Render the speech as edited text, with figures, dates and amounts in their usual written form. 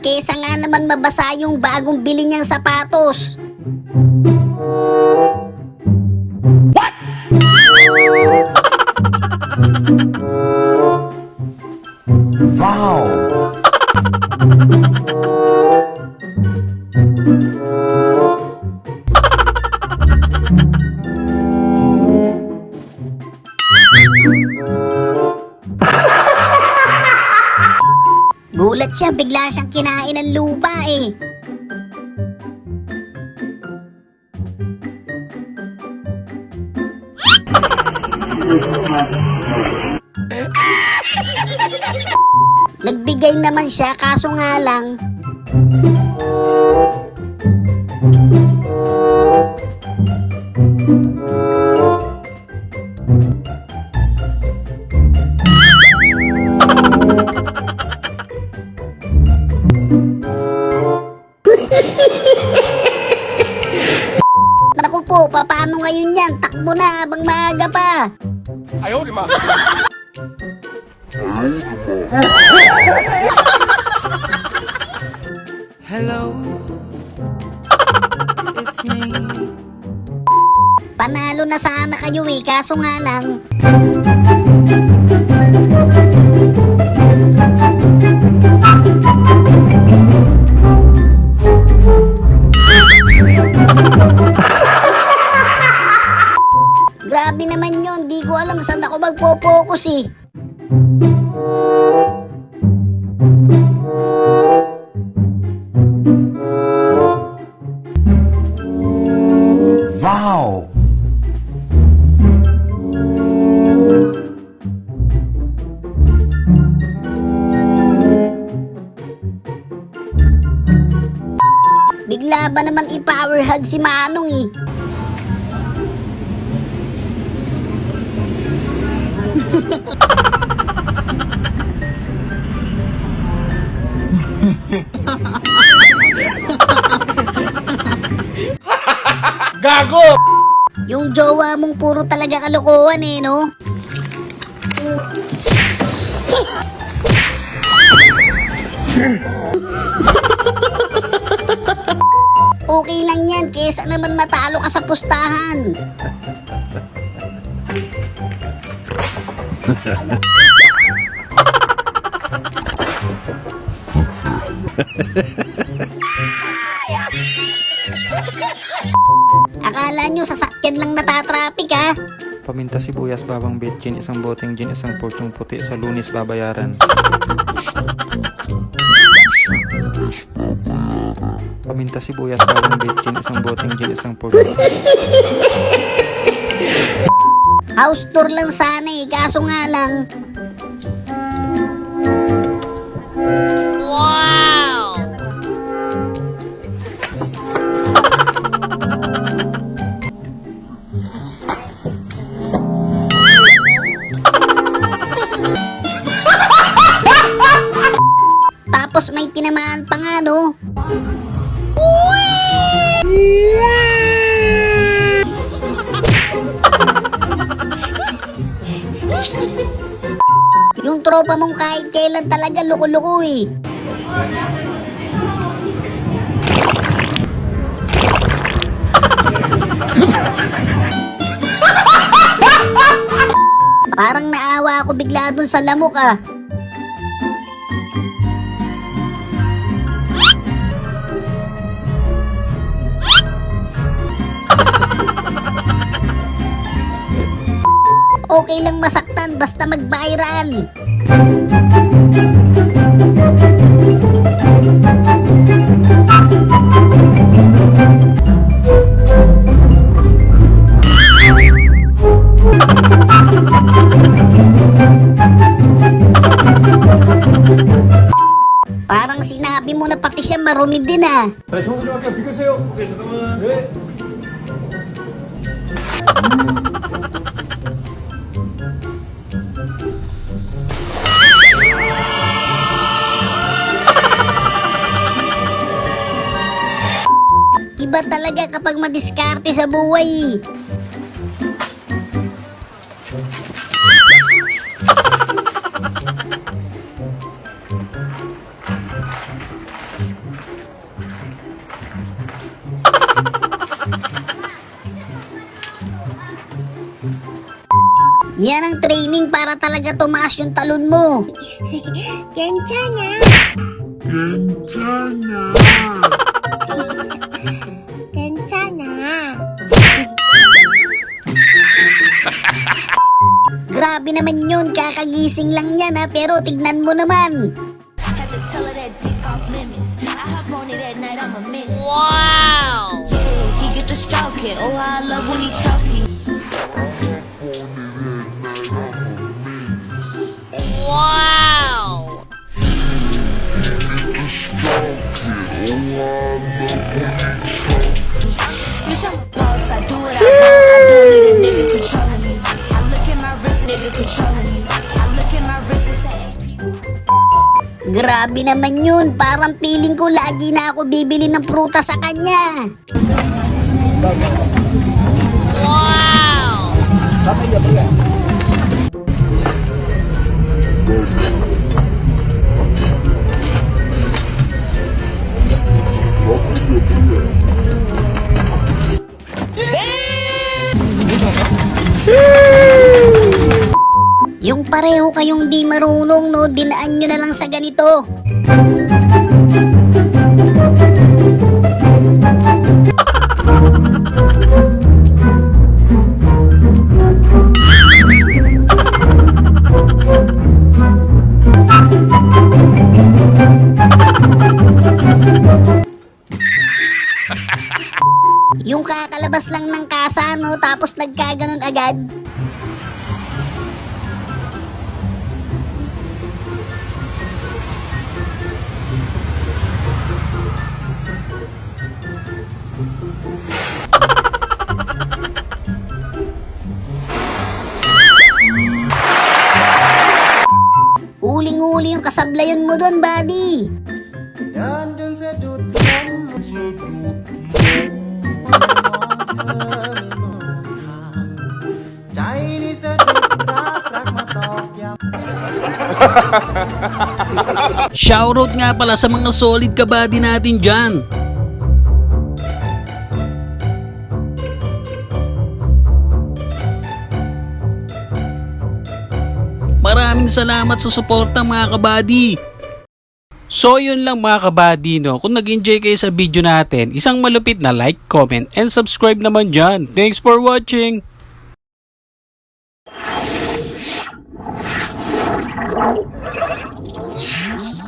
Kesa nga naman mabasa yung bagong bili niyang sapatos. What? Wow! Gulat siya, bigla siyang kinain ng lupa eh. Nagbigay naman siya, kaso nga lang naku po, paano ngayon yan? Takbo na habang maaga pa. Ayaw, di ma. Hello, it's me. Panalo na sana kayo eh, kaso nga lang grabe naman yun, di ko alam saan ako magpo-focus eh. Wow! Bigla ba naman i-power hug si Manong eh? Gago! Yung jowa mong puro talaga kalokohan eh, no? Okay lang yan, kesa naman matalo ka sa pustahan. Akala nyo sasakyan lang natatraffic ha? Paminta sibuyas, bawang bitchin, isang boteng gin, isang porsyong puti, sa Lunes babayaran. Paminta sibuyas, bawang bitchin, isang boteng gin, isang porsyong. House tour lang sana eh, kaso nga lang tapos may tinamaan pa nga no. Yung tropa mong kahit kailan talaga loko-loko eh. Parang naawa ako bigla dun sa lamok ah. Okay lang masaktan basta mag-viral. Parang sinabi mo na pati siya marumi din ah. 네, 정수 좀 할게요. 비켜주세요. 오케이, 잠깐만. 네. Iba talaga kapag madiskarte sa buhay. ng training para talaga tumaas yung talon mo. 괜찮아. 괜찮아. Grabe naman yun, kakagising lang yan ha, pero tignan mo naman. Had to tell her that dick off limits. I hop on it at night, I'm a menace. Wow! Yeah, he get the stroking. Oh, how I love when he choking. Wow! Bitch, I'm a boss. I do what I want. I don't need a nigga controlling me. I look at my wrist, nigga controlling me. I look at my wrist and say, Grabe naman yun, parang feeling ko lagi na ako bibili ng pruta sa kanya. Yung pareho kayong di marunong, no, dinaan nyo na lang sa ganito. Yung kakalabas lang ng kasa, no, tapos nagkaganon agad. Uling-uli yung kasablayan mo doon, buddy. Shoutout nga pala sa mga solid kabady natin dyan. Maraming salamat sa suporta mga kabady. So yun lang mga kabady, no? Kung nag-enjoy kayo sa video natin, isang malupit na like, comment, and subscribe naman dyan. Thanks for watching!